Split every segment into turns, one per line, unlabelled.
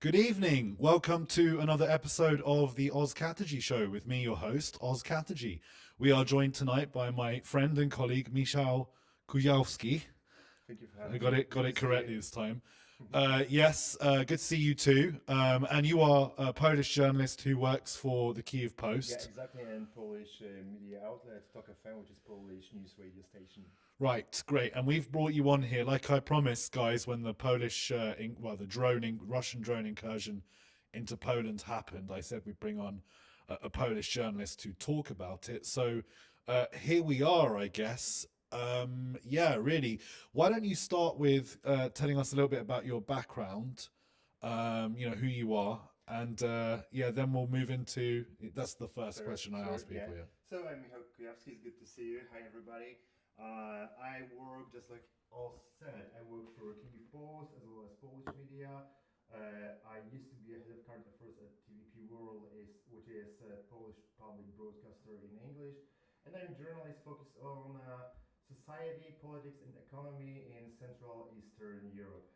Good evening. Welcome to another episode of the Katerji show with me, your host, Katerji. We are joined tonight by my friend and colleague Michal Kujawski.
Thank you for
I
having
got
me.
it,
Good
got
to
it
see
correctly
you.
this time. Yes, good to see you too. And you are a Polish journalist who works for the Kyiv
Yeah,
Post.
exactly. And Polish media outlet Talk FM, which is Polish news radio station.
Right, great. And we've brought you on here, like I promised, guys, when the Russian drone incursion into Poland happened. I said we'd bring on a Polish journalist to talk about it. So here we are, I guess. Yeah, really. Why don't you start with telling us a little bit about your background, who you are, and yeah, then we'll move into that's the first
Sure,
question I
sure,
ask
yeah.
people, yeah.
So I'm Michal Kujawski. It's good to see you. Hi, everybody. I work, just like all said, I work for Kyiv Post as well as Polish media. I used to be a head of current affairs at TVP World, which is a Polish public broadcaster in English. And I'm a journalist focused on society, politics, and economy in Central Eastern Europe.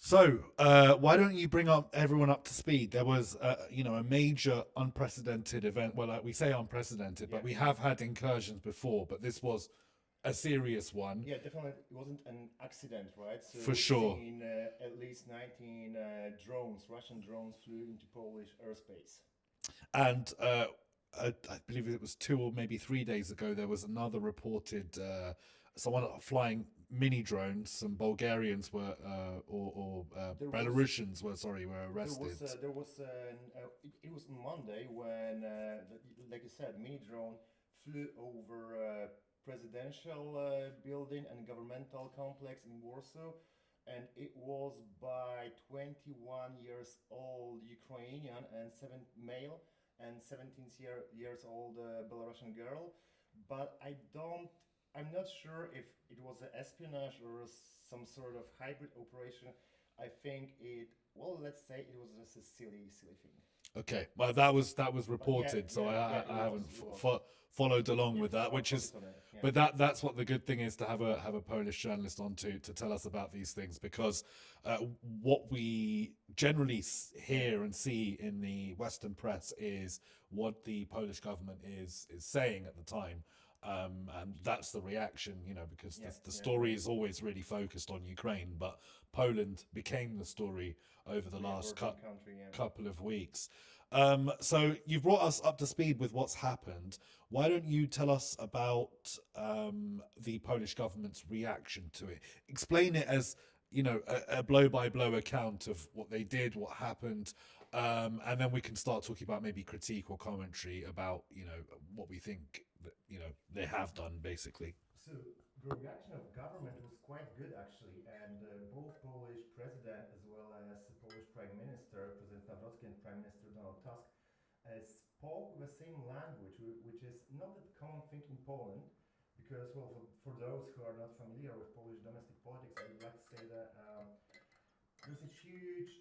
So, why don't you bring up everyone up to speed? There was, a major unprecedented event. Well, we say unprecedented,
Yeah.
but we have had incursions before, but this was a serious one
Yeah, definitely. It wasn't an accident, right? So
for
we've
sure.
seen at least 19 drones, Russian drones, flew into Polish airspace.
And I believe it was 2 or maybe 3 days ago, there was another reported someone flying mini drones. Some Bulgarians were, or
There was
Belarusians were, sorry, were arrested.
it was on Monday when, like I said, mini drone flew over a presidential building and governmental complex in Warsaw, and it was by 21 years old Ukrainian and seven male and 17 years old Belarusian girl. But I'm not sure if it was an espionage or some sort of hybrid operation. I think well, let's say it was just a silly thing.
Okay, well that was
But yeah,
reported, so
yeah, yeah,
I haven't
it was.
followed along
Yeah,
with that, which is,
focus on it. Yeah.
but that's what the good thing is to have a Polish journalist on to tell us about these things, because what we generally hear and see in the Western press is what the Polish government is saying at the time. And that's the reaction, because
Yeah,
the
yeah,
story
yeah.
is always really focused on Ukraine, but Poland became the story over the
We are
last
European country. Yeah.
couple of weeks. So you've brought us up to speed with what's happened. Why don't you tell us about the Polish government's reaction to it? Explain it as a blow by blow account of what they did, what happened, and then we can start talking about maybe critique or commentary about what we think that they have done basically.
So the reaction of government was quite good actually, and both Polish president as well as Polish Prime Minister, President Nawrocki and Prime Minister Donald Tusk, spoke the same language, which is not that common thing in Poland, because well, for those who are not familiar with Polish domestic politics, I would like to say that there's huge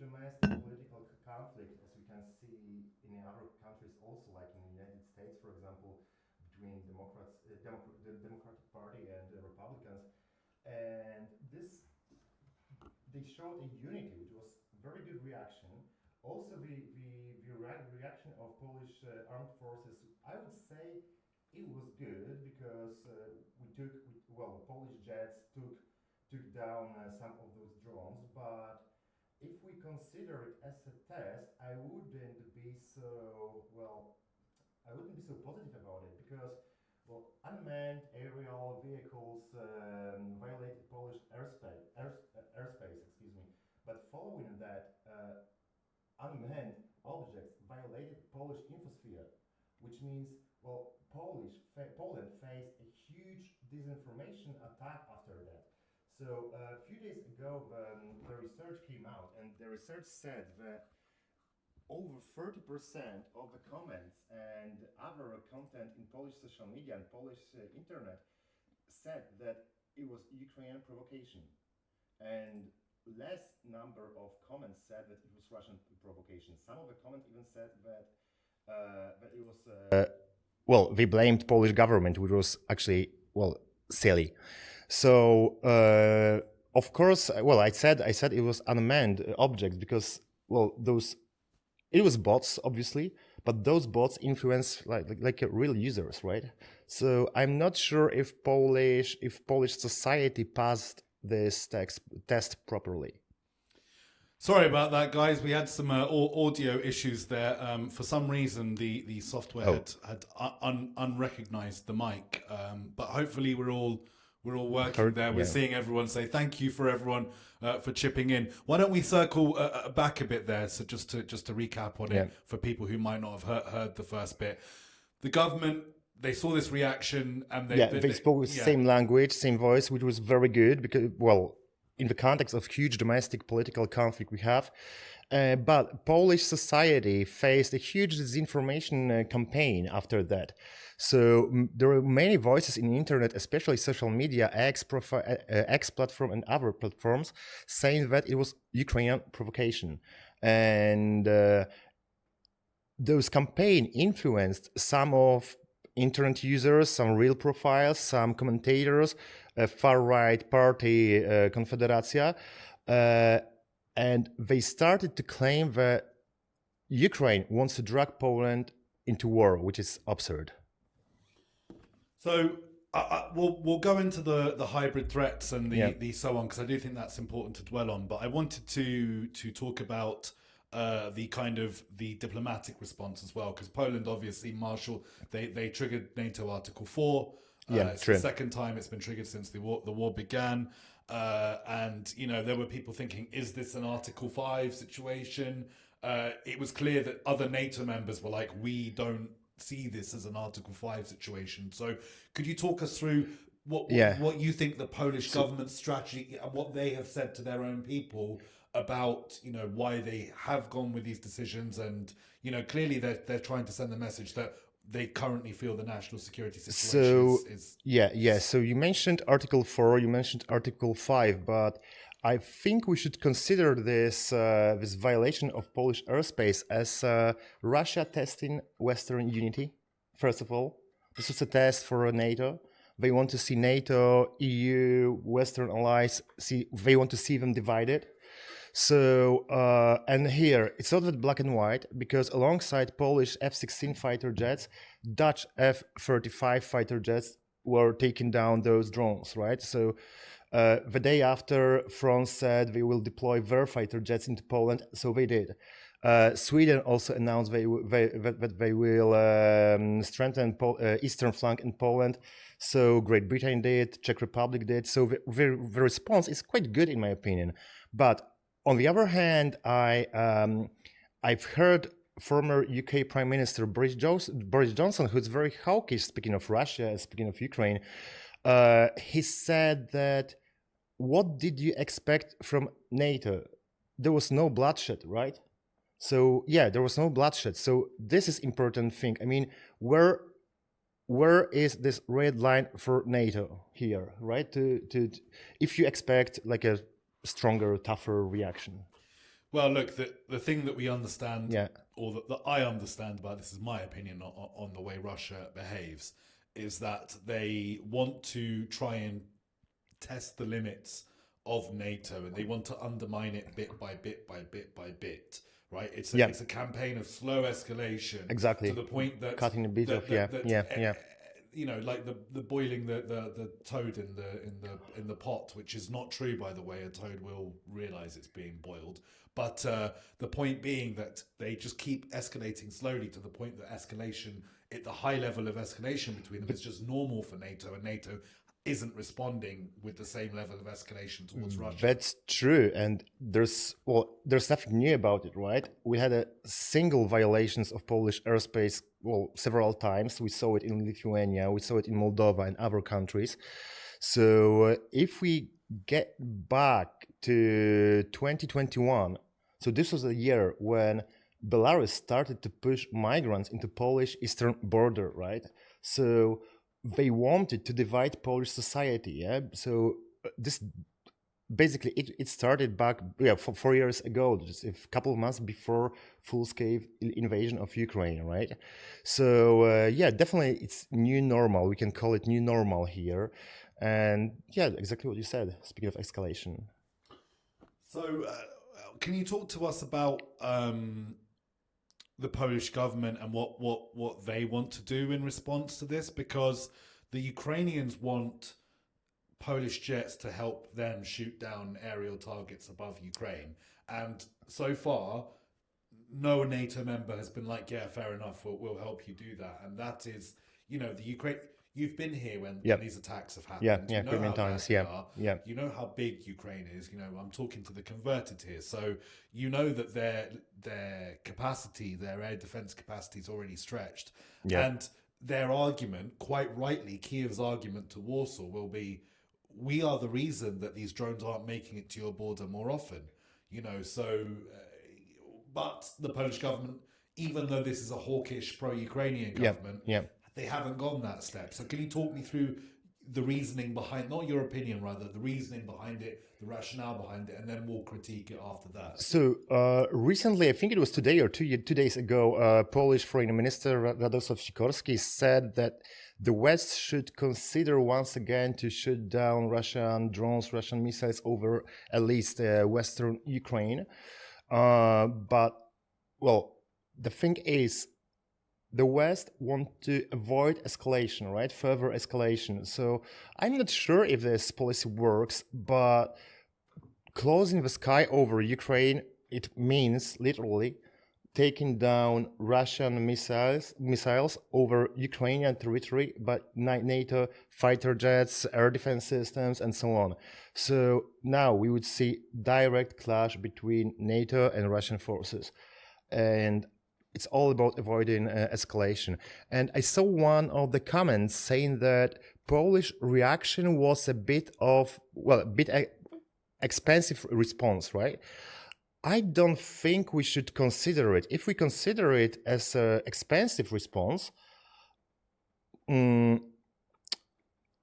domestic political conflict, as we can see in other countries also, like in the United States, for example, between the Democratic Party and the Republicans, and this they showed a unity, which was very good reaction. Also, the reaction of Polish armed forces, I would say, it was good because well, Polish jets took down some of those drones, but if we consider it as a test, I wouldn't be so positive about it because, well, unmanned aerial vehicles violated Polish airspace, excuse me. But following that, unmanned objects violated Polish infosphere, which means, well, Poland faced a huge disinformation attack after that. So a few days ago, the research came out, and the research said that over 30% of the comments and other content in Polish social media and Polish internet said that it was Ukrainian provocation, and less number of comments said that it was Russian provocation. Some of the comments even said that it was well, they blamed Polish government, which was actually, well, silly. So
of course, well, I said it was unmanned objects because, well, it was bots, obviously, but those bots influence like real users, right? So I'm not sure if Polish society passed this test properly.
Sorry about that, guys. We had some audio issues there. For some reason, the software had unrecognized the mic, but hopefully we're all working there. We're seeing everyone say thank you for everyone for chipping in. Why don't we circle back a bit there? So just to recap on it for people who might not have heard the first bit. The government, they saw this reaction and they
spoke with the same language, same voice, which was very good because, well, in the context of huge domestic political conflict we have. But Polish society faced a huge disinformation campaign after that. So there were many voices in the internet, especially social media, X platform and other platforms, saying that it was Ukrainian provocation. And those campaign influenced some of internet users, some real profiles, some commentators, far-right party Konfederacja, and they started to claim that Ukraine wants to drag Poland into war, which is absurd.
So we'll go into the hybrid threats and the so on, because I do think that's important to dwell on. But I wanted to talk about the kind of the diplomatic response as well, because Poland, obviously, Marshall, they triggered NATO Article 4. It's the second time it's been triggered since the war began. And, you know, there were people thinking, is this an Article 5 situation? It was clear that other NATO members were like, we don't see this as an Article 5 situation. So could you talk us through what you think the Polish government's strategy and what they have said to their own people about, you know, why they have gone with these decisions? And, you know, clearly they're trying to send the message that they currently feel the national security situation is...
So you mentioned Article 4, you mentioned Article 5, but I think we should consider this this violation of Polish airspace as Russia testing Western unity. First of all, this is a test for NATO. They want to see NATO, EU, Western allies. They want to see them divided. So, and here, it's not that black and white, because alongside Polish F-16 fighter jets, Dutch F-35 fighter jets were taking down those drones, right? So the day after, France said they will deploy their fighter jets into Poland, so they did. Sweden also announced that they will strengthen eastern flank in Poland. So Great Britain did, Czech Republic did. So the response is quite good, in my opinion. But on the other hand, I've heard former UK Prime Minister Boris Johnson, who's very hawkish, speaking of Russia, speaking of Ukraine, he said that, what did you expect from NATO? There was no bloodshed, right? So yeah, there was no bloodshed. So this is important thing. I mean, where is this red line for NATO here, right? If you expect like a stronger, tougher reaction.
Well, look, the thing that we understand, or that I understand about this, is my opinion on the way Russia behaves, is that they want to try and test the limits of NATO, and they want to undermine it bit by bit by bit by bit. Right? It's a campaign of slow escalation.
Exactly.
To the point that
cutting a bit off.
You know, like the boiling the toad in the pot, which is not true, by the way. A toad will realize it's being boiled. But the point being that they just keep escalating slowly to the point that escalation, at the high level of escalation between them, is just normal for NATO, and NATO isn't responding with the same level of escalation towards Russia.
That's true, and there's nothing new about it, right? We had a single violations of Polish airspace, several times. We saw it in Lithuania, we saw it in Moldova and other countries. So if we get back to 2021, so this was a year when Belarus started to push migrants into Polish eastern border, right? So they wanted to divide Polish society. So this basically it started back 4 years ago, just a couple of months before full-scale invasion of Ukraine, right? So definitely it's new normal. We can call it new normal here. And yeah, exactly what you said. Speaking of escalation.
So, can you talk to us about the Polish government and what they want to do in response to this? Because the Ukrainians want Polish jets to help them shoot down aerial targets above Ukraine, and so far, no NATO member has been like, yeah, fair enough, we'll help you do that. And that is, the Ukraine. You've been here when these attacks have happened.
Yeah,
You know
Crimean
how bad
times.
they
Yeah,
are.
yeah.
You know how big Ukraine is. I'm talking to the converted here, so you know that their capacity, their air defense capacity, is already stretched.
Yeah.
And their argument, quite rightly, Kyiv's argument to Warsaw will be, we are the reason that these drones aren't making it to your border more often. But the Polish government, even though this is a hawkish pro-Ukrainian government, they haven't gone that step. So can you talk me through the reasoning behind, not your opinion, rather, the reasoning behind it, the rationale behind it, and then we'll critique it after that?
So recently, I think it was today or 2 days ago, Polish Foreign Minister Radosław Sikorski said that the West should consider once again to shoot down Russian drones, Russian missiles over at least Western Ukraine. But, well, the thing is, the West want to avoid escalation, right? Further escalation. So I'm not sure if this policy works, but closing the sky over Ukraine, it means literally taking down Russian missiles over Ukrainian territory, but NATO fighter jets, air defense systems, and so on. So now we would see direct clash between NATO and Russian forces. And it's all about avoiding escalation. And I saw one of the comments saying that Polish reaction was a bit expensive response, right? I don't think we should consider it. If we consider it as an expensive response,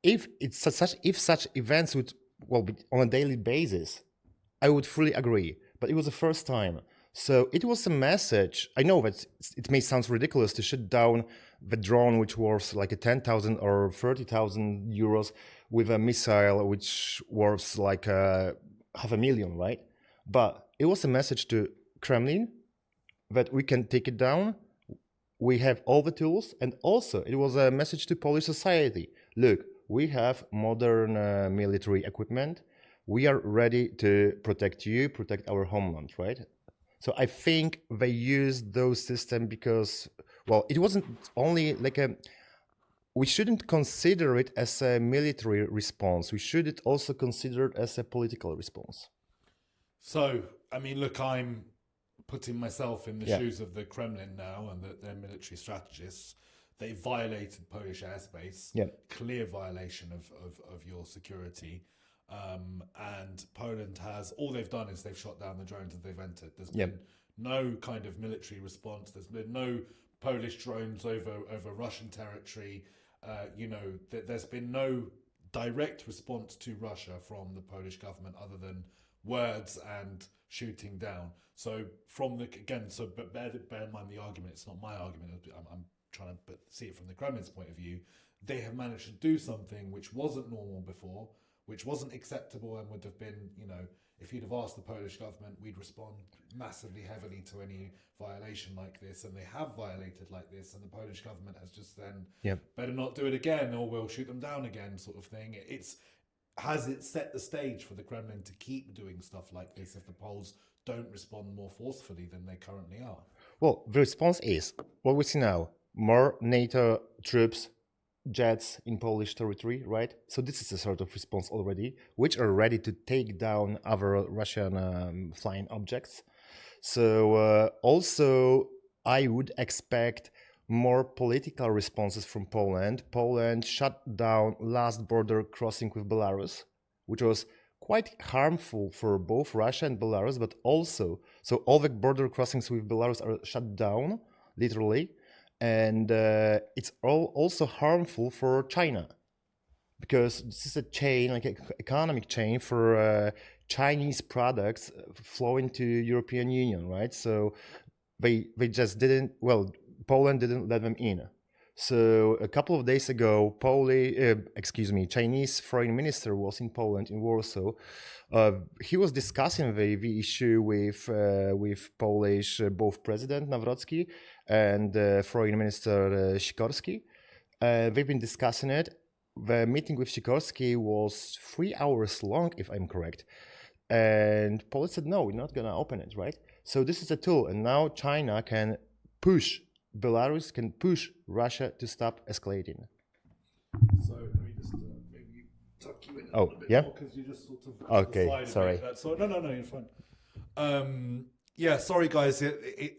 if such events would be on a daily basis, I would fully agree. But it was the first time. So it was a message. I know that it may sound ridiculous to shoot down the drone, which was like a 10,000 or 30,000 euros, with a missile which was like 500,000, right? But it was a message to Kremlin that we can take it down. We have all the tools, and also it was a message to Polish society. Look, we have modern military equipment. We are ready to protect you, protect our homeland, right? So I think they used those systems because, it wasn't only like we shouldn't consider it as a military response. We should also consider it as a political response.
So, I mean, look, I'm putting myself in the shoes of the Kremlin now and their military strategists. They violated Polish airspace, clear violation of your security. And Poland has, all they've done is they've shot down the drones that they've entered. There's been no kind of military response. There's been no Polish drones over Russian territory. There's been no direct response to Russia from the Polish government other than words and shooting down. So but bear in mind the argument. It's not my argument. I'm trying to see it from the Kremlin's point of view. They have managed to do something which wasn't normal before, which wasn't acceptable, and would have been, if you'd have asked the Polish government, we'd respond massively heavily to any violation like this, and they have violated like this, and the Polish government has just then better not do it again, or we'll shoot them down again, sort of thing. Has it set the stage for the Kremlin to keep doing stuff like this if the Poles don't respond more forcefully than they currently are?
Well, the response is what we see now: more NATO troops, jets in Polish territory, right? So this is a sort of response already, which are ready to take down other Russian flying objects. So also I would expect more political responses from Poland. Poland shut down last border crossing with Belarus, which was quite harmful for both Russia and Belarus, but also, so all the border crossings with Belarus are shut down, literally. And it's also harmful for China, because this is a chain, like an economic chain for Chinese products flowing to European Union, right? So they just didn't, Poland didn't let them in. So a couple of days ago, Chinese foreign minister was in Poland, in Warsaw. He was discussing the issue with Polish both President Nawrocki and Foreign Minister Sikorski. They've been discussing it. The meeting with Sikorski was 3 hours long, if I'm correct. And Poland said, no, we're not going to open it, right? So this is a tool. And now China can push, Belarus can push Russia to stop escalating.
So let me just maybe tuck you in a
Oh,
little bit
yeah?
more because you just sort of
Okay,
decided
sorry.
that. So no, you're fine. Yeah, sorry guys,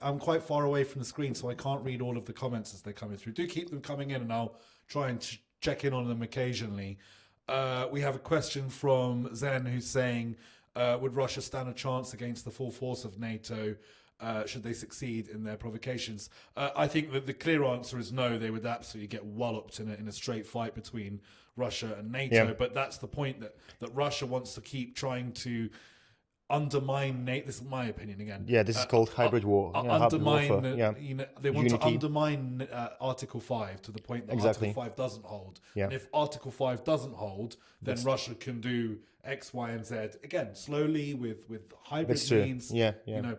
I'm quite far away from the screen, so I can't read all of the comments as they're coming through. Do keep them coming in, and I'll try and check in on them occasionally. We have a question from Zen who's saying, would Russia stand a chance against the full force of NATO should they succeed in their provocations? I think that the clear answer is no. They would absolutely get walloped in a straight fight between Russia and NATO.
Yeah.
But that's the point, that Russia wants to keep trying to undermine NATO. This is my opinion again.
Yeah, this is called hybrid war. Yeah, hybrid
Undermine,
warfare. Yeah.
they want to
Unity.
undermine Article 5 to the point that
Exactly.
Article 5 doesn't hold.
Yeah.
And if Article 5 doesn't hold, then Russia can do X, Y, and Z again, slowly with hybrid
That's true.
means.
Yeah.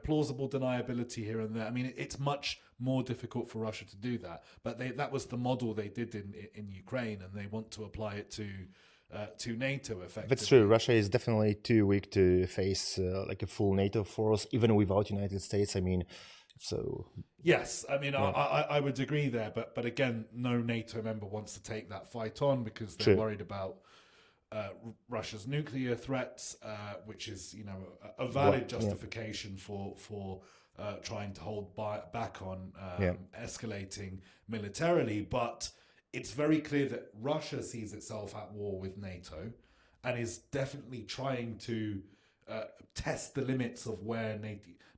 Plausible deniability here and there. I mean, it's much more difficult for Russia to do that. But that was the model they did in Ukraine, and they want to apply it to NATO effectively.
That's true. Russia is definitely too weak to face like a full NATO force, even without United States. I mean, so
yes, I mean, I would agree there, but again, no NATO member wants to take that fight on because they're
True.
worried about Russia's nuclear threats, which is a valid justification for trying to hold back on escalating militarily, but it's very clear that Russia sees itself at war with NATO and is definitely trying to test the limits of where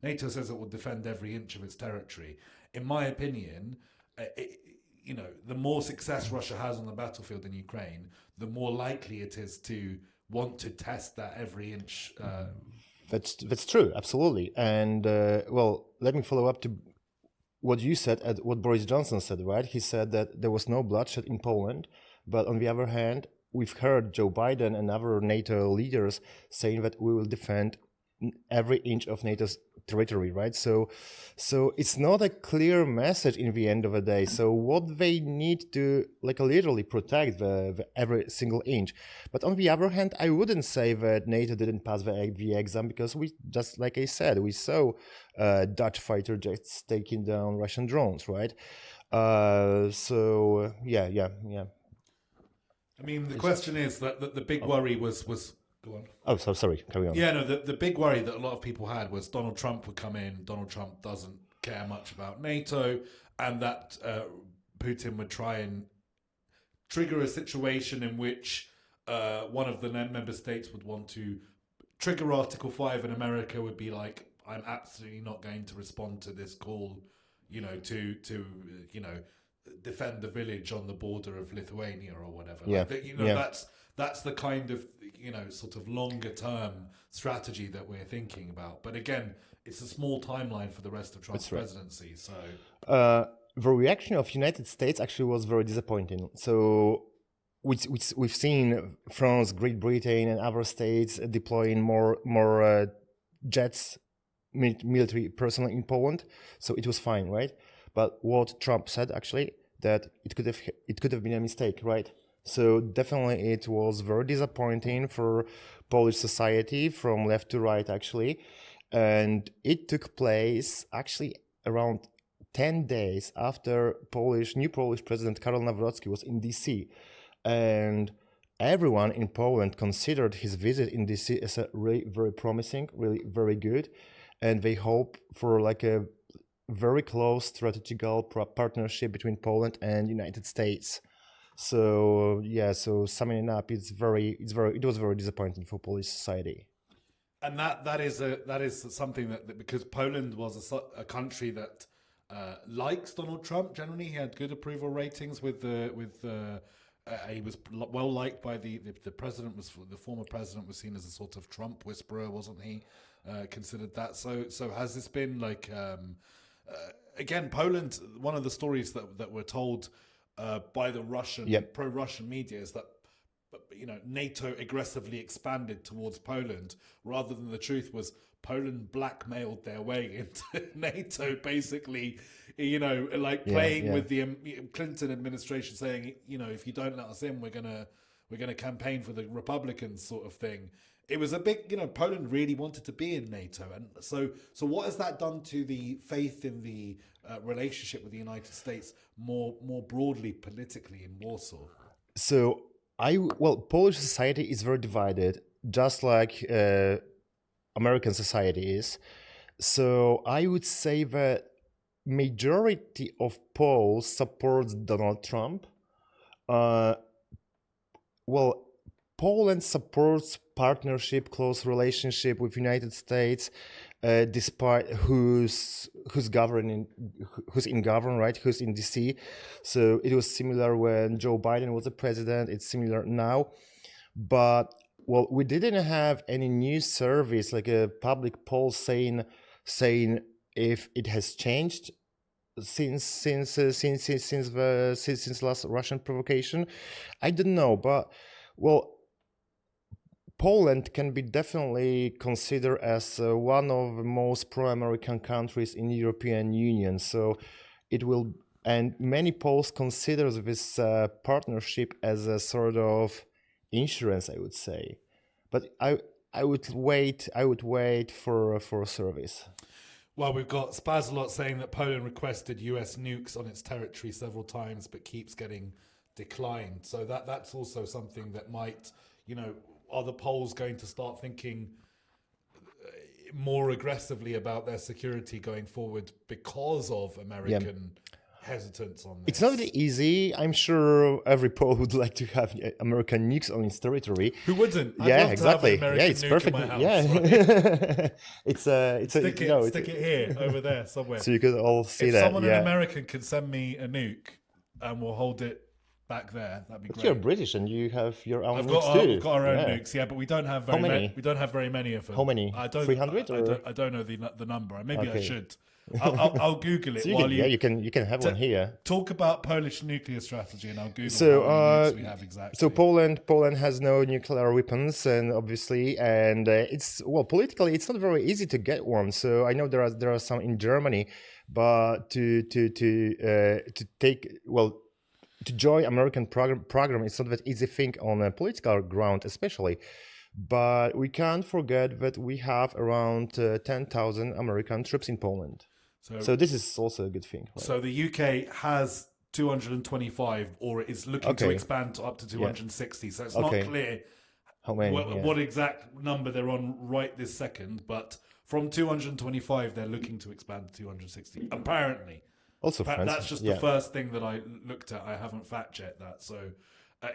NATO says it will defend every inch of its territory. In my opinion, the more success Russia has on the battlefield in Ukraine, the more likely it is to want to test that every inch.
that's true, absolutely. And let me follow up to what you said and what Boris Johnson said, right? He said that there was no bloodshed in Poland, but on the other hand, we've heard Joe Biden and other NATO leaders saying that we will defend every inch of NATO's territory, right? So it's not a clear message in the end of the day. So what they need to literally protect the every single inch. But on the other hand, I wouldn't say that NATO didn't pass the exam, because we just, like I said, we saw Dutch fighter jets taking down Russian drones, right? So yeah.
I mean, the question is that the big worry was. Go on.
Oh, so sorry. Carry on.
Yeah, no, the big worry that a lot of people had was Donald Trump would come in. Donald Trump doesn't care much about NATO, and that Putin would try and trigger a situation in which one of the member states would want to trigger Article 5, and America would be like, I'm absolutely not going to respond to this call, to defend the village on the border of Lithuania or whatever.
Yeah.
That's the kind of sort of longer term strategy that we're thinking about. But again, it's a small timeline for the rest of Trump's presidency. So
the reaction of United States actually was very disappointing. So we've seen France, Great Britain, and other states deploying more jets, military personnel in Poland. So it was fine, right? But what Trump said actually, that it could have been a mistake, right? So definitely it was very disappointing for Polish society from left to right, actually. And it took place actually around 10 days after new Polish President Karol Nawrocki was in DC. And everyone in Poland considered his visit in DC as a really very promising, really very good. And they hope for a very close strategical partnership between Poland and United States. So summing it up, it was very disappointing for Polish society.
And that is something that because Poland was a country that likes Donald Trump. Generally, he had good approval ratings he was well liked by the president. The former president was seen as a sort of Trump whisperer, wasn't he? Considered that. So has this been again, Poland? One of the stories that were told by the Russian
Yep.
pro-Russian media is that NATO aggressively expanded towards Poland, rather than the truth was Poland blackmailed their way into NATO, basically, playing with the Clinton administration, saying, if you don't let us in, we're gonna campaign for the Republicans, sort of thing. It was a big, Poland really wanted to be in NATO, and so what has that done to the faith in the relationship with the United States more broadly politically in Warsaw?
So Polish society is very divided, just like American society is. So I would say that majority of Poles supports Donald Trump. Poland supports partnership, close relationship with United States, despite who's in govern, right? Who's in DC. So it was similar when Joe Biden was the president. It's similar now, but we didn't have any news service like a public poll saying if it has changed since last Russian provocation. I don't know, but Poland can be definitely considered as one of the most pro-American countries in the European Union. So it will, and many Poles consider this partnership as a sort of insurance, I would say. But I would wait for a service.
Well, we've got Spazalot saying that Poland requested US nukes on its territory several times, but keeps getting declined. So that's also something that might, are the Poles going to start thinking more aggressively about their security going forward because of American hesitance on this?
It's not really easy. I'm sure every Pole would like to have American nukes on its territory.
Who wouldn't? I'd love
exactly.
To have an American
it's
nuke
perfect.
in my house,
Right?
stick it here, over there, somewhere.
So you could all see
if
that.
Someone in American can send me a nuke, and we'll hold it back there. That'd be great.
You're British and you have your own
We've
nukes too.
We've got our own nukes, but we don't have very many. We don't have very many of them.
How many? 300?
I don't know the number. Maybe I should. I'll Google it
So
while
you can have one here.
Talk about Polish nuclear strategy, and I'll Google
so,
how many nukes we have exactly.
So Poland has no nuclear weapons, and obviously, and it's politically it's not very easy to get one. So I know there are some in Germany, but to join American program is not that easy thing on a political ground, especially. But we can't forget that we have around 10,000 American troops in Poland. So this is also a good thing. Right?
So the UK has 225, or is looking to expand to up to 260. So it's not clear
how many,
what exact number they're on right this second. But from 225, they're looking to expand to 260. Apparently.
Also,
that's just the first thing that I looked at. I haven't fact checked that. So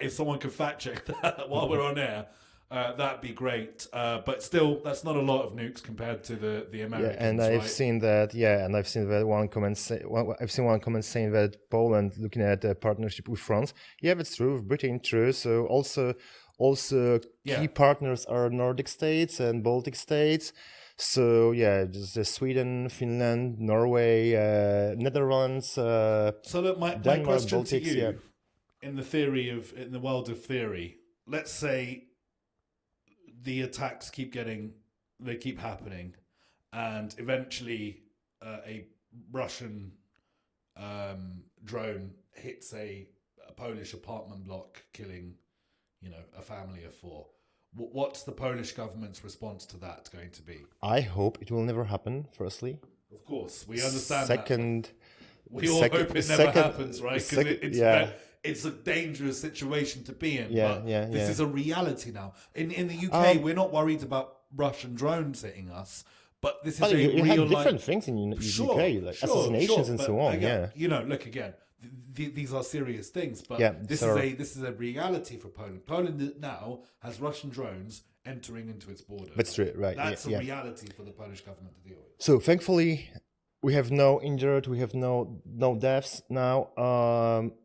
if someone could fact check that while we're on air, that'd be great. But still, that's not a lot of nukes compared to the Americans.
Yeah, and I've seen that. Yeah, and I've seen that one comment. I've seen one comment saying that Poland looking at a partnership with France. Yeah, that's true. With Britain, true. So also key partners are Nordic states and Baltic states. So just Sweden, Finland, Norway, Netherlands. So
look, my
Denmark,
question
Baltics,
to you, in the world of theory, let's say the attacks keep happening, and eventually a Russian drone hits a Polish apartment block, killing, a family of 4. What's the Polish government's response to that going to be?
I hope it will never happen, firstly.
Of course, we understand
that.
We all hope it never happens, right? Because it's a dangerous situation to be in. This is a reality now. In the UK, we're not worried about Russian drones hitting us, but this is
you have different things in the UK, like assassinations and so on.
Again, look again. These are serious things, but this is a reality for Poland. Poland now has Russian drones entering into its border.
That's true, right?
That's a reality for the Polish government to deal with.
So thankfully, we have no injured, we have no deaths now.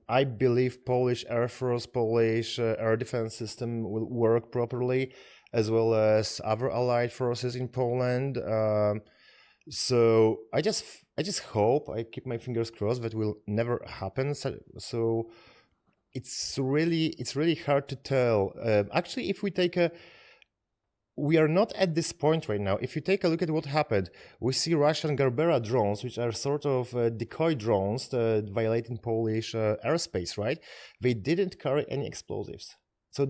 I believe Polish Air Force, Polish air defense system will work properly, as well as other allied forces in Poland. So I just hope, I keep my fingers crossed, that will never happen. So it's really hard to tell. Actually, if we are not at this point right now. If you take a look at what happened, we see Russian Gerbera drones, which are sort of decoy drones violating Polish airspace, right? They didn't carry any explosives. So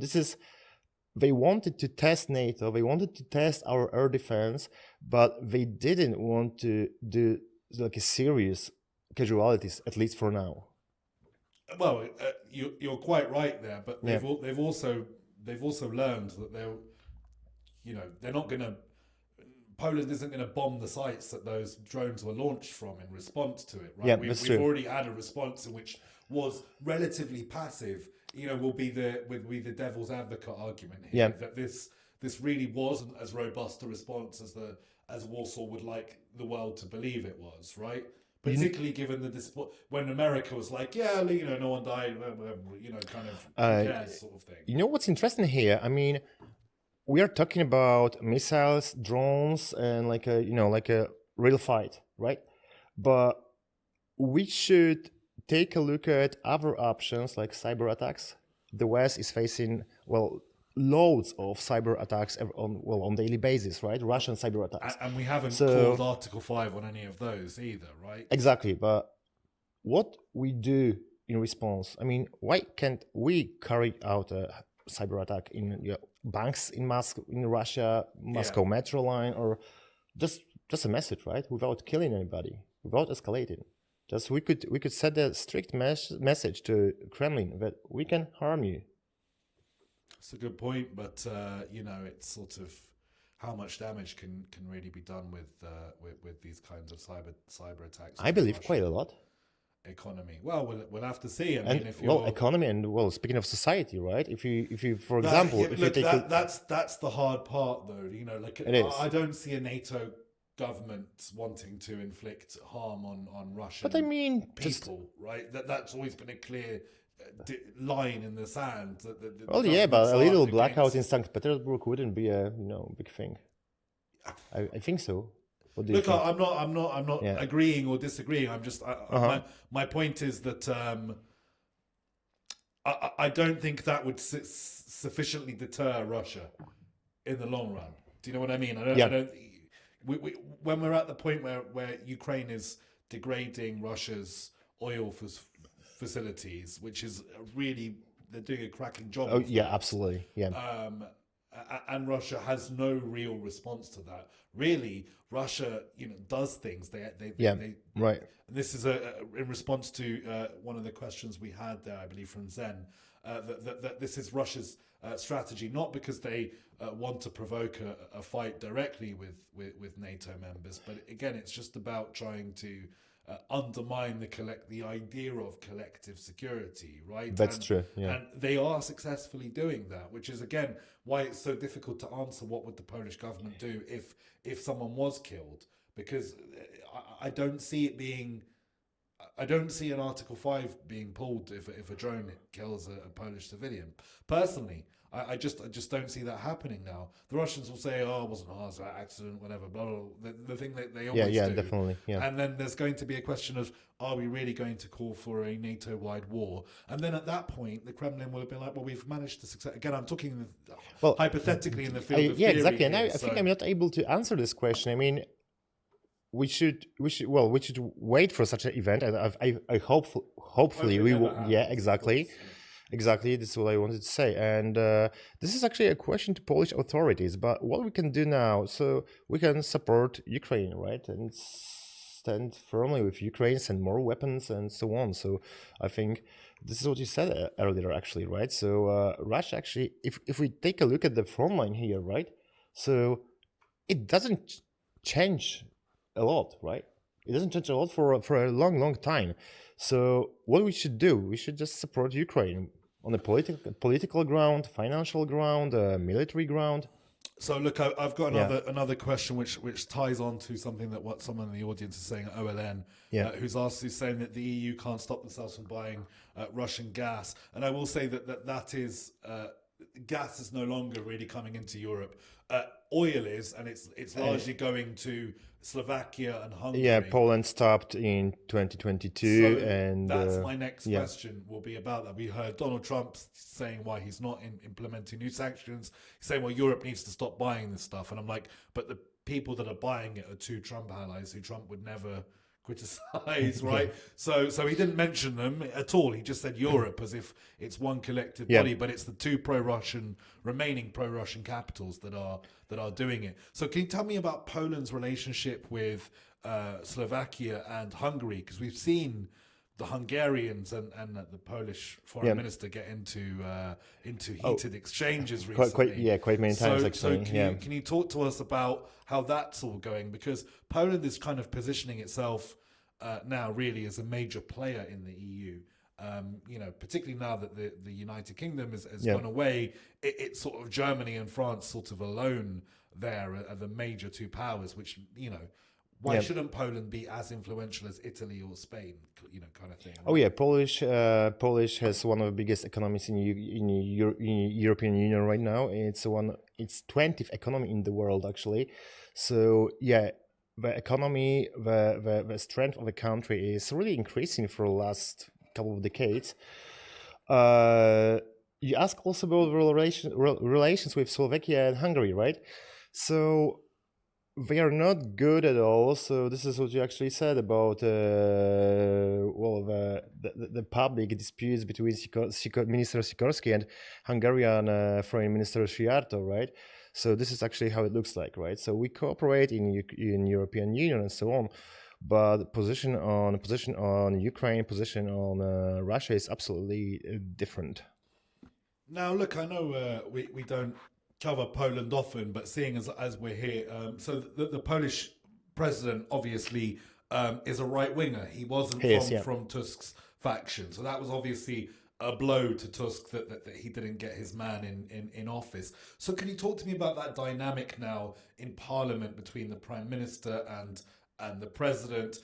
they wanted to test NATO, they wanted to test our air defense, but they didn't want to do like a serious casualties, at least for now.
Well, you're quite right there, but
Yeah.
they've also learned that they're not going to. Poland isn't going to bomb the sites that those drones were launched from in response to it, right?
Yeah,
we've
that's true.
already had a response in which was relatively passive. Will be the devil's advocate argument here,
Yeah.
that this really wasn't as robust a response as Warsaw would like the world to believe it was, right? Particularly given when America was like, yeah, no one died, kind of who cares sort of thing.
You know what's interesting here? I mean, we are talking about missiles, drones, and like a real fight, right? But we should take a look at other options like cyber attacks. The West is facing, well, loads of cyber attacks on daily basis, right? Russian cyber attacks.
And we haven't
So-
called Article 5 on any of those either, right?
Exactly, but what we do in response? I mean, why can't we carry out a cyber attack in banks in Russia, Moscow Metro line, or just a message, right? Without killing anybody, without escalating. Just we could set a strict message to Kremlin that we can harm you.
It's a good point, but it's sort of how much damage can really be done with these kinds of cyber attacks.
I believe quite a lot.
Economy. Well, we'll have to see. I mean,
And
if you're
economy, and speaking of society, right? If you for
That-
example,
yeah,
if
look,
you take
that's the hard part, though. Like
It is.
I don't see a NATO government wanting to inflict harm on Russian
but I mean, just
people, right? That's always been a clear line in the sand. That the
well, yeah, but a
governments
little
aren't
blackout in
against-
St. Petersburg wouldn't be a big thing. I think so. What do you
Look,
think?
I'm not
Yeah.
agreeing or disagreeing. I'm just my point is that I don't think that would sufficiently deter Russia in the long run. Do you know what I mean? I don't. When we're at the point where Ukraine is degrading Russia's oil facilities, which is really, they're doing a cracking job.
Oh
of
yeah,
that.
absolutely. Yeah.
And Russia has no real response to that. Really, Russia, does things. They
Right.
and this is in response to one of the questions we had there, I believe, from Zen, that this is Russia's strategy, not because they want to provoke a fight directly with NATO members, but again, it's just about trying to undermine the idea of collective security, right?
That's true. Yeah.
And they are successfully doing that, which is again why it's so difficult to answer what would the Polish government do if someone was killed, because I don't see it being. I don't see an Article 5 being pulled if a drone kills a Polish civilian. Personally, I just don't see that happening now. The Russians will say, "Oh, it wasn't ours, accident, whatever." Blah blah. Blah. The thing that they always
Yeah,
do.
definitely. Yeah.
And then there's going to be a question of, are we really going to call for a NATO-wide war? And then at that point, the Kremlin will have been like, well, we've managed to success. Again, I'm talking hypothetically in the field of
yeah,
theory
exactly. And
here,
I think I'm not able to answer this question. I mean, we should wait for such an event, and I hopefully we will. Yeah, exactly. Exactly, this is what I wanted to say. And this is actually a question to Polish authorities. But what we can do now, so we can support Ukraine, right? And stand firmly with Ukraine, send more weapons and so on. So I think this is what you said earlier, actually, right? So Russia actually, if we take a look at the front line here, right? So it doesn't change a lot, right? It doesn't change a lot for a long time. So what we should do, we should just support Ukraine on the political ground, financial ground, military ground.
So look, I've got another question which ties on to something that what someone in the audience is saying at OLN, who's saying that the EU can't stop themselves from buying Russian gas, and I will say that is gas is no longer really coming into Europe. Oil is, and it's largely going to Slovakia and Hungary.
Yeah, Poland stopped in 2022,
So
and
that's my next
yeah.
question will be about that. We heard Donald Trump saying why he's not implementing new sanctions. He's saying, well, Europe needs to stop buying this stuff. And I'm like, but the people that are buying it are two Trump allies who Trump would never criticize, right? So he didn't mention them at all. He just said Europe as if it's one collective body, but it's the two remaining pro-Russian capitals that are doing it. So can you tell me about Poland's relationship with Slovakia and Hungary? Because we've seen the Hungarians and the Polish foreign minister get into heated exchanges recently.
Quite many times
So
actually.
can you talk to us about how that's all going? Because Poland is kind of positioning itself now really as a major player in the EU. Particularly now that the United Kingdom has gone away, it's sort of Germany and France sort of alone there are the major two powers, which, why shouldn't Poland be as influential as Italy or Spain, kind of thing?
Oh yeah, Polish has one of the biggest economies in European Union right now. It's 20th economy in the world actually. So yeah, the economy, the strength of the country is really increasing for the last couple of decades. You asked also about the relations with Slovakia and Hungary, right? So they are not good at all. So this is what you actually said about the public disputes between Minister Sikorski and Hungarian Foreign Minister Szijjártó, right? So this is actually how it looks like, right? So we cooperate in European Union and so on, but position on Ukraine, position on Russia is absolutely different.
Now, look, I know we don't cover Poland often, but seeing as we're here, so the Polish president obviously is a right winger. He wasn't from Tusk's faction, so that was obviously a blow to Tusk that he didn't get his man in office. So can you talk to me about that dynamic now in Parliament between the Prime Minister and the President?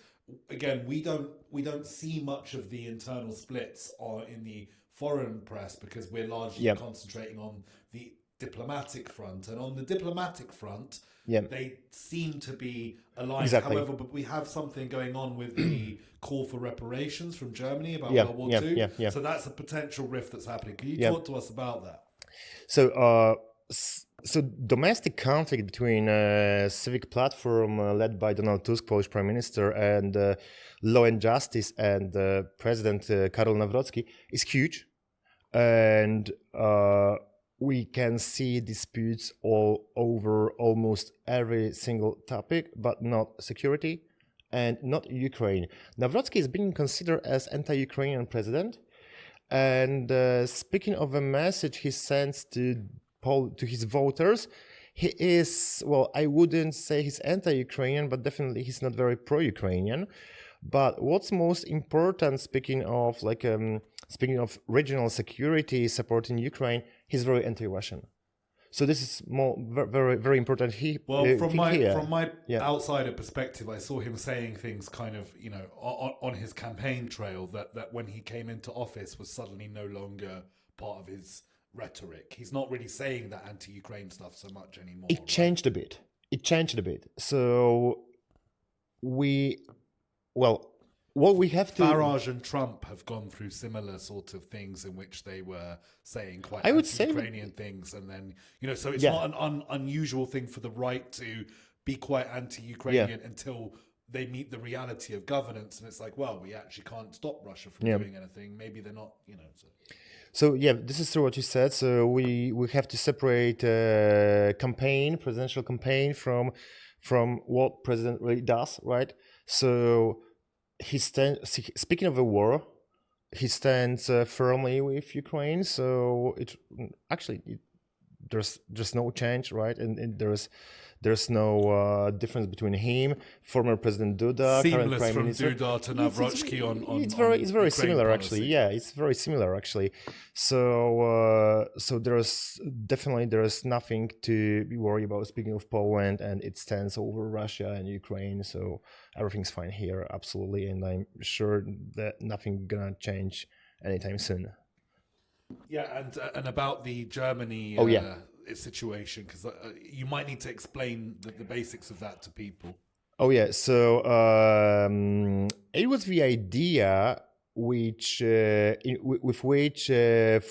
Again, we don't see much of the internal splits in the foreign press because we're largely concentrating on the diplomatic front. And on the diplomatic front, they seem to be aligned.
Exactly.
However, but we have something going on with the call for reparations from Germany about World War II. So that's a potential rift that's happening. Can you talk to us about that?
So domestic conflict between Civic Platform led by Donald Tusk, Polish Prime Minister, and Law and Justice and President Karol Nawrocki is huge. And we can see disputes all over almost every single topic, but not security and not Ukraine. Nawrocki is being considered as anti-Ukrainian president. And speaking of a message he sends to his voters, he is, well, I wouldn't say he's anti-Ukrainian, but definitely he's not very pro-Ukrainian. But what's most important, speaking of regional security supporting Ukraine, he's very anti-Russian. So this is very, very important.
From my outsider perspective, I saw him saying things kind of, on his campaign trail that when he came into office was suddenly no longer part of his rhetoric. He's not really saying that anti-Ukraine stuff so much anymore.
It changed a bit. So what we have to...
Farage and Trump have gone through similar sort of things in which they were saying quite anti-Ukrainian things, and then so it's not an unusual thing for the right to be quite anti-Ukrainian until they meet the reality of governance, and it's like, well, we actually can't stop Russia from doing anything. Maybe they're not,
So this is true what you said. So we have to separate presidential campaign from what president really does, right? So speaking of the war, he stands firmly with Ukraine. So there's no change, right? And there's no difference between him, former President Duda, current Prime Minister.
Duda to Nawrocki on
it's very similar
policy.
actually. Yeah, it's very similar actually. So there's nothing to be worried about. Speaking of Poland and its stance over Russia and Ukraine, so everything's fine here, absolutely, and I'm sure that nothing gonna change anytime soon.
Yeah, and about the Germany situation, because you might need to explain the basics of that to people.
Oh yeah, so it was the idea which with which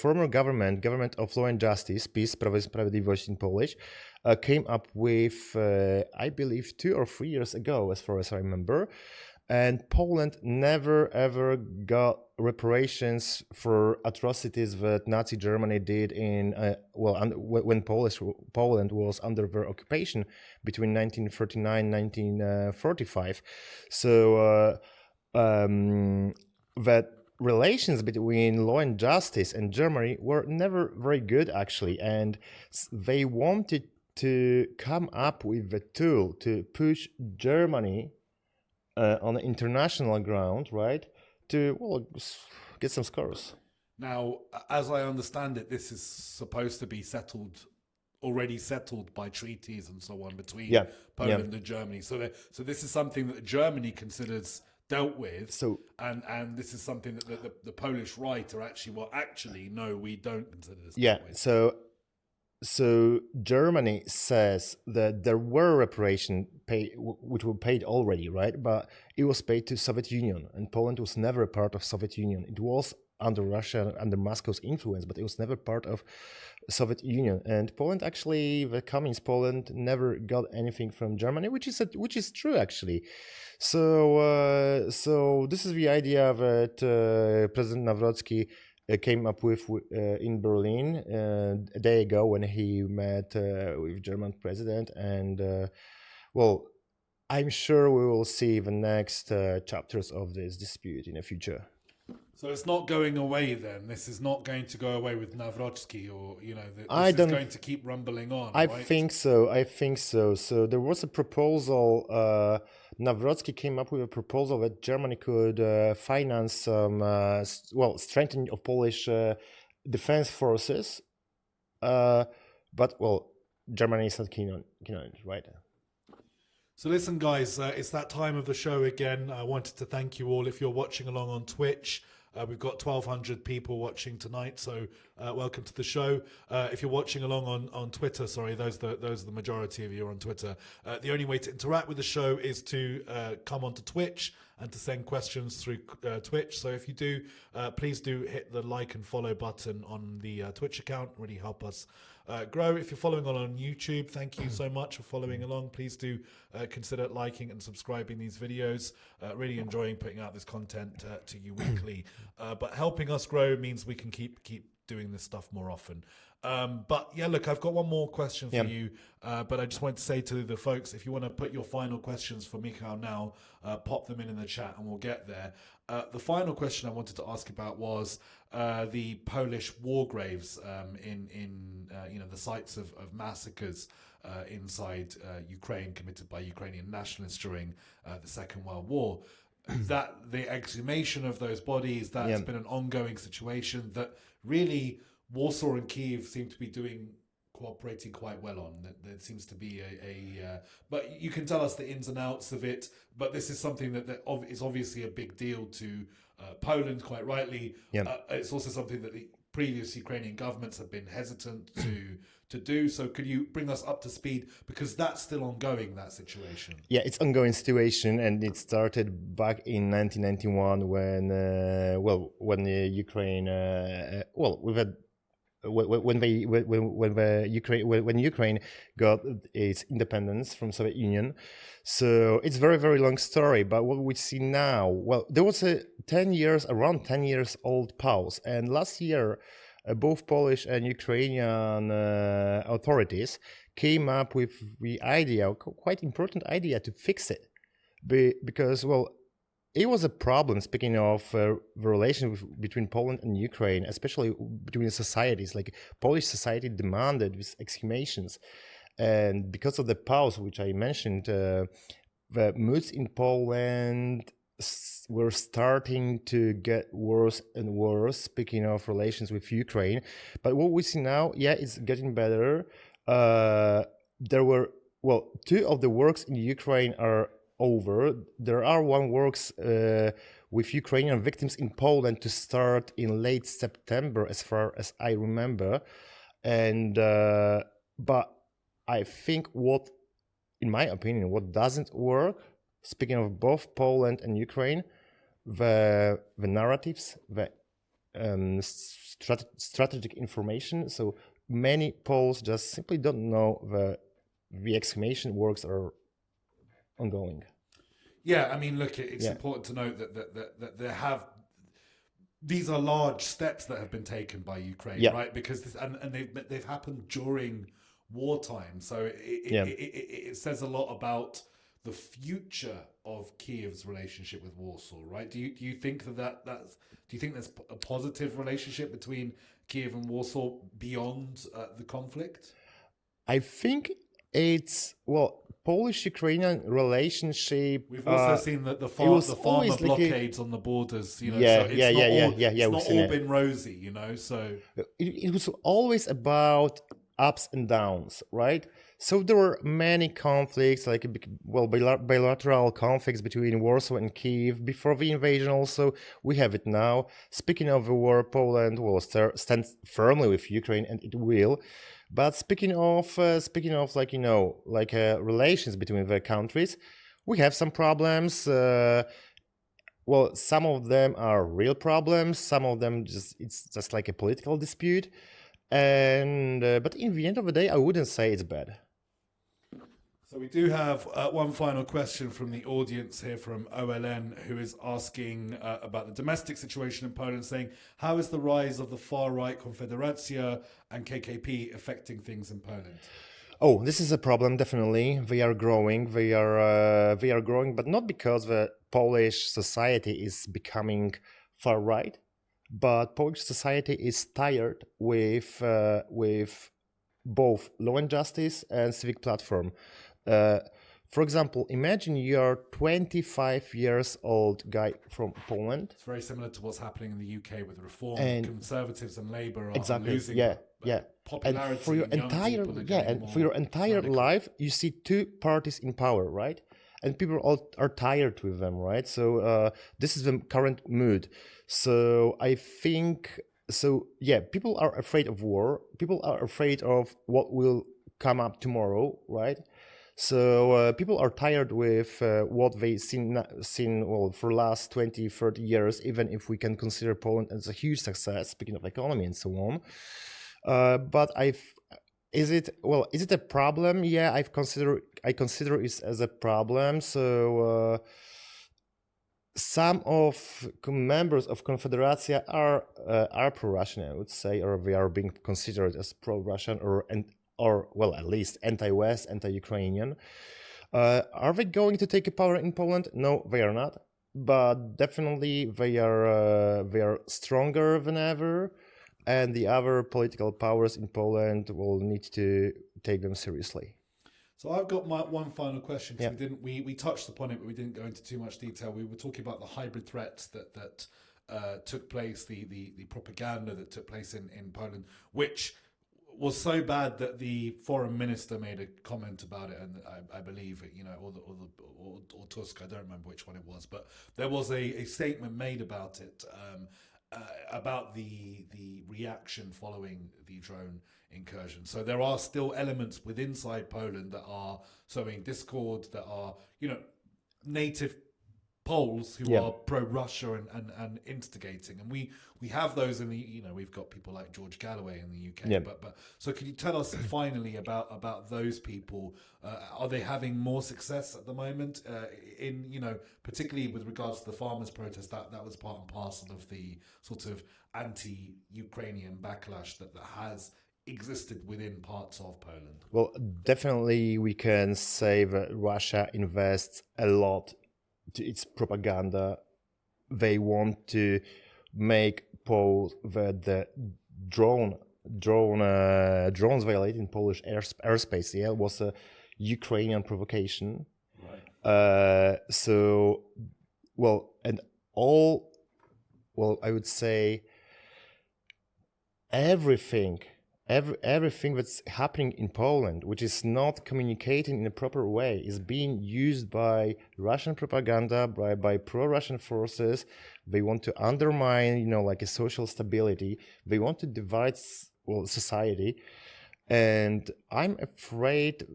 former government of law and justice, PiS, Prawo i Sprawiedliwość in Polish, came up with, I believe, 2 or 3 years ago, as far as I remember. And Poland never ever got reparations for atrocities that Nazi Germany did in when Poland was under their occupation between 1939 and 1945. So that relations between law and justice and Germany were never very good, actually, and they wanted to come up with a tool to push Germany on an international ground, right, to get some scores.
Now, as I understand it, this is supposed to be already settled by treaties and so on between Poland and Germany. So this is something that Germany considers dealt with.
So
and this is something that the Polish right are actually no, we don't consider this dealt with.
So Germany says that there were reparations which were paid already, right? But it was paid to Soviet Union, and Poland was never a part of Soviet Union. It was under Russia, under Moscow's influence, but it was never part of Soviet Union. And Poland, actually, the communist Poland never got anything from Germany, which is true, actually. So this is the idea that President Nawrocki came up with in Berlin a day ago when he met with German president, and I'm sure we will see the next chapters of this dispute in the future.
So it's not going away then. This is not going to go away with Nawrocki, or this is going to keep rumbling on.
I
right?
think so. So there was a proposal. Nawrocki came up with a proposal that Germany could finance some strengthening of Polish defense forces, but Germany is not keen on it, right?
So listen, guys, it's that time of the show again. I wanted to thank you all. If you're watching along on Twitch, we've got 1,200 people watching tonight, so welcome to the show. If you're watching along on Twitter, sorry, those are the majority of you are on Twitter. The only way to interact with the show is to come onto Twitch and to send questions through Twitch. So if you do, please do hit the like and follow button on the Twitch account. Really help us grow. If you're following on YouTube, thank you so much for following along. Please do consider liking and subscribing these videos. Really enjoying putting out this content to you weekly. But helping us grow means we can keep doing this stuff more often. But yeah, look, I've got one more question for you. But I just want to say to the folks, if you want to put your final questions for Michal now, pop them in the chat and we'll get there. The final question I wanted to ask about was the Polish war graves in the sites of massacres inside Ukraine committed by Ukrainian nationalists during the Second World War. That the exhumation of those bodies, that's been an ongoing situation that really Warsaw and Kyiv seem to be cooperating quite well on. There seems to be but you can tell us the ins and outs of it. But this is something that is obviously a big deal to Poland, quite rightly. It's also something that the previous Ukrainian governments have been hesitant to do. So could you bring us up to speed, because that's still ongoing, that situation? Yeah,
it's ongoing situation, and it started back in 1991 when Ukraine we've had when Ukraine got its independence from Soviet Union. So it's very, very long story. But what we see now, there was a around 10 years old pause, and last year both Polish and Ukrainian authorities came up with the idea, quite important idea, to fix it, because it was a problem, speaking of the relation between Poland and Ukraine, especially between societies. Like Polish society demanded these exhumations. And because of the pause, which I mentioned, the moods in Poland were starting to get worse and worse, speaking of relations with Ukraine. But what we see now, it's getting better. There were, two of the works in Ukraine are over. There are one works with Ukrainian victims in Poland to start in late September, as far as I remember. And but I think in my opinion, what doesn't work speaking of both Poland and Ukraine, the narratives, the strategic information. So many Poles just simply don't know the exclamation works are ongoing.
Yeah, I mean, look, it's important to note that there have these are large steps that have been taken by Ukraine, right? Because and they've happened during wartime, so it says a lot about the future of Kyiv's relationship with Warsaw, right? Do you think that's do you think there's a positive relationship between Kyiv and Warsaw beyond the conflict?
I think it's Polish-Ukrainian relationship.
We've also seen that the farmer blockades on the borders, you know. It's not all been rosy, you know. So
it was always about ups and downs, right? So there were many conflicts, like bilateral conflicts between Warsaw and Kyiv before the invasion. Also, we have it now. Speaking of the war, Poland will stand firmly with Ukraine, and it will. But speaking of relations between the countries, we have some problems. Some of them are real problems. Some of them it's just like a political dispute. And but in the end of the day, I wouldn't say it's bad.
So we do have one final question from the audience here from OLN, who is asking about the domestic situation in Poland, saying, how is the rise of the far-right Konfederacja and KKP affecting things in Poland?
Oh, this is a problem, definitely. They are growing. They are growing, but not because the Polish society is becoming far-right, but Polish society is tired with both law and justice and civic platform. For example, imagine you're 25 years old guy from Poland.
It's very similar to what's happening in the UK with Reform. And Conservatives and Labour are losing popularity.
And for your entire life, you see two parties in power, right? And people all are tired with them, right? So this is the current mood. So I think people are afraid of war. People are afraid of what will come up tomorrow, right? So people are tired with what they've seen for the last 20, 30 years, even if we can consider Poland as a huge success, speaking of economy and so on. But is it a problem? Yeah, I consider it as a problem. So some of members of Konfederacja are pro-Russian, I would say, or they are being considered as pro-Russian or at least anti-West, anti-Ukrainian. Are they going to take power in Poland? No, they are not. But definitely they are stronger than ever, and the other political powers in Poland will need to take them seriously.
So I've got one final question, because we touched upon it, but we didn't go into too much detail. We were talking about the hybrid threats that took place, the propaganda that took place in Poland, which was so bad that the foreign minister made a comment about it, and I believe it, you know, or Tusk, I don't remember which one it was, but there was a statement made about it, about the reaction following the drone incursion. So there are still elements inside Poland that are sowing discord, that are, you know, native Poles who are pro-Russia and instigating, and we have those in the, you know, we've got people like George Galloway in the UK. But so can you tell us finally about those people? Are they having more success at the moment in, you know, particularly with regards to the farmers' protest? That was part and parcel of the sort of anti-Ukrainian backlash that has existed within parts of Poland.
Well, definitely we can say that Russia invests a lot to its propaganda. They want to make Poles that the drones violating Polish airspace was a Ukrainian provocation. Right. I would say everything that's happening in Poland, which is not communicating in a proper way, is being used by Russian propaganda, by pro-Russian forces. They want to undermine, you know, like a social stability. They want to divide, society. And I'm afraid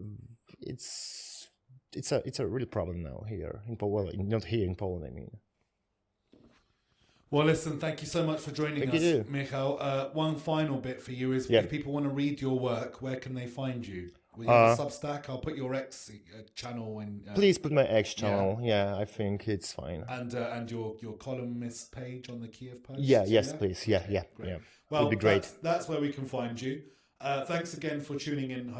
it's it's a real problem now here in Poland. Well, not here in Poland, I mean.
Well, listen, thank you so much for joining
Thank
us,
you.
Michal. One final bit for you is
Yeah.
if people want to read your work, where can they find you? Will you have a Substack? I'll put your X channel in.
Please put my X channel. Yeah, I think it's fine.
And your columnist page on the Kyiv Post.
Yeah, yes, please. Yeah,
Okay,
yeah,
great.
yeah.
Well,
Would be great.
That's where we can find you. Thanks again for tuning in,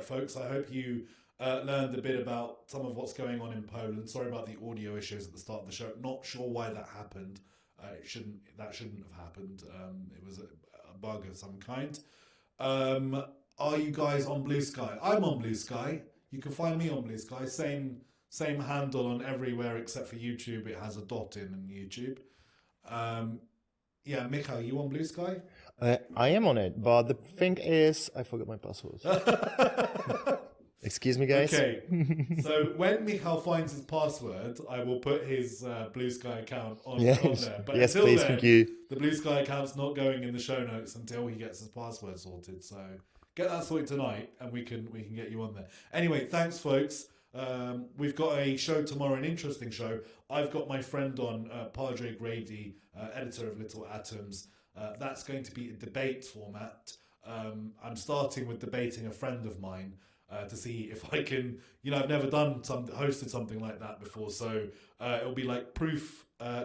folks. I hope you learned a bit about some of what's going on in Poland. Sorry about the audio issues at the start of the show. Not sure why that happened. That shouldn't have happened. It was a bug of some kind. Are you guys on Blue Sky? I'm on Blue Sky. You can find me on Blue Sky. Same handle on everywhere except for YouTube. It has a dot in YouTube. Yeah, Michal, you on Blue Sky?
I am on it, but the thing is, I forgot my password. Excuse me, guys.
Okay, so when Michal finds his password, I will put his Blue Sky account on there. But
Yes,
until
please,
then,
thank you.
the Blue Sky account's not going in the show notes until he gets his password sorted. So get that sorted tonight, and we can get you on there. Anyway, thanks, folks. We've got a show tomorrow, an interesting show. I've got my friend on, Padre Grady, editor of Little Atoms. That's going to be a debate format. I'm starting with debating a friend of mine. To see if I can, I've never hosted something like that before. So it'll be like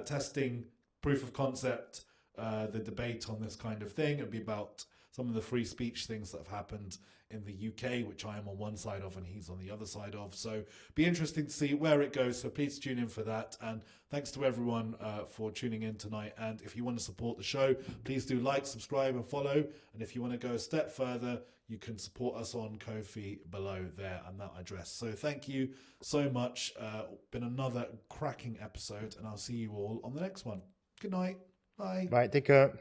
testing, proof of concept, the debate on this kind of thing. It'll be about some of the free speech things that have happened in the UK, which I am on one side of and he's on the other side of. So be interesting to see where it goes. So please tune in for that. And thanks to everyone for tuning in tonight. And if you want to support the show, please do like, subscribe and follow. And if you want to go a step further, you can support us on Ko-fi below there and that address. So thank you so much. Been another cracking episode and I'll see you all on the next one. Good night. Bye.
Bye, take care.